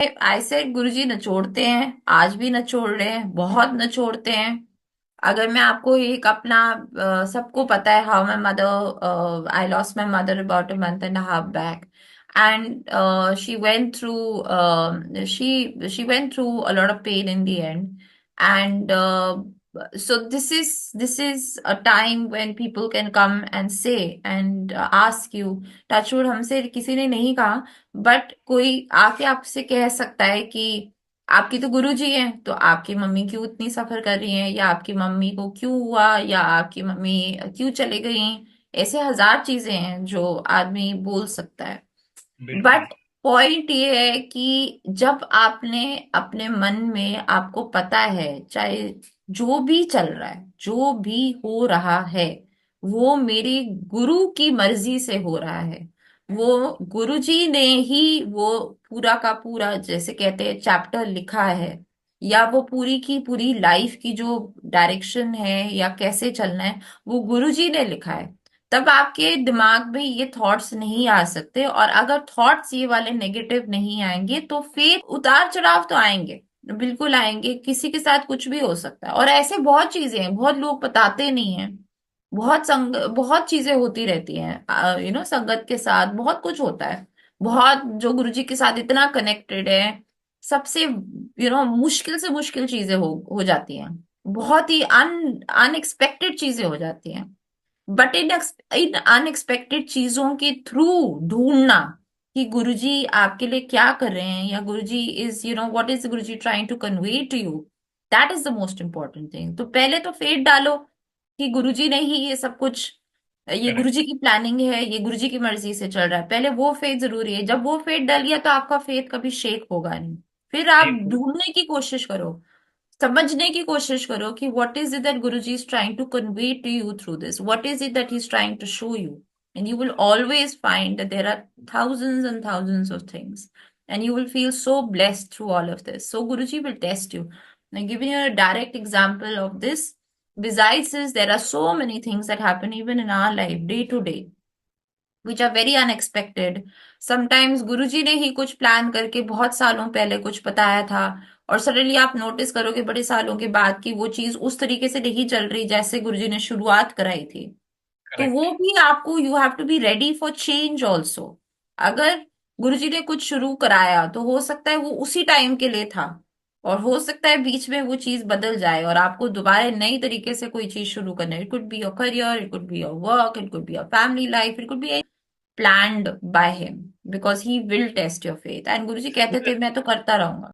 I said गुरुजी नचोड़ते हैं, आज भी नचोड़ रहे हैं, बहुत नचोड़ते हैं। अगर मैं आपको एक अपना सबको पता है how my mother, I lost my mother about a month and half back, and she went through a lot of pain in the end, and so this is a time when people can come and say and ask you, touchwood हमसे किसी ने नहीं कहा, but कोई आके आपसे कह सकता है कि आपकी तो गुरु जी हैं, तो आपकी मम्मी क्यों इतनी सफर कर रही हैं, या आपकी मम्मी को क्यों हुआ, या आपकी मम्मी क्यों चले गई। ऐसे हजार चीजें हैं जो आदमी बोल सकता है। बिल्कुल। बट पॉइंट ये है कि जब आपने अपने मन में, आपको पता है चाहे जो भी चल रहा है, जो भी हो रहा है, वो मेरी गुरु की मर्जी से हो रहा है, वो गुरु जी ने ही वो पूरा का पूरा जैसे कहते हैं चैप्टर लिखा है, या वो पूरी की पूरी लाइफ की जो डायरेक्शन है या कैसे चलना है, वो गुरु जी ने लिखा है। तब आपके दिमाग में ये थॉट्स नहीं आ सकते, और अगर थॉट्स ये वाले नेगेटिव नहीं आएंगे तो फिर उतार चढ़ाव तो आएंगे, बिल्कुल आएंगे, किसी के साथ कुछ भी हो सकता है। और ऐसे बहुत चीजें हैं, बहुत लोग बताते नहीं हैं, बहुत चीजें होती रहती हैं, संगत के साथ बहुत कुछ होता है। बहुत जो गुरुजी के साथ इतना कनेक्टेड है, सबसे मुश्किल से मुश्किल चीजें हो जाती हैं, बहुत ही अनएक्सपेक्टेड चीजें हो जाती हैं। बट इन अनएक्सपेक्टेड चीजों के थ्रू ढूंढना कि गुरुजी आपके लिए क्या कर रहे हैं, या guruji is what is guruji trying to convey to you, that is the most important thing. तो पहले तो फेथ डालो कि गुरुजी ने ही ये सब कुछ, ये करेक्ट। गुरुजी की प्लानिंग है, ये गुरुजी की मर्जी से चल रहा है, पहले वो फेथ जरूरी है। जब वो फेथ डल गया तो आपका फेथ कभी शेक होगा नहीं। फिर आप एक ढूंढने की कोशिश करो, समझने की कोशिश करो कि what is it that Guruji is trying to convey to you through this? What is it that he's trying to show you? And you will always find that there are thousands and thousands of things. And you will feel so blessed through all of this. So Guruji will test you. Now, giving you a direct example of this, besides this, there are so many things that happen even in our life, day to day, which are very unexpected. Sometimes गुरुजी ने ही कुछ plan करके बहुत सालों पहले कुछ बताया था, और सडनली आप नोटिस करोगे बड़े सालों के बाद कि वो चीज उस तरीके से नहीं चल रही जैसे गुरुजी ने शुरुआत कराई थी। तो करेक्ट। वो भी आपको, you have to be ready for change also. अगर गुरुजी ने कुछ शुरू कराया तो हो सकता है वो उसी टाइम के लिए था, और हो सकता है बीच में वो चीज बदल जाए और आपको दोबारा नई तरीके से कोई चीज शुरू करना है। It could be your career, it could be your work, it could be your family life, it could be planned by him, because he will test your faith, and गुरुजी कहते थे मैं तो करता रहूंगा।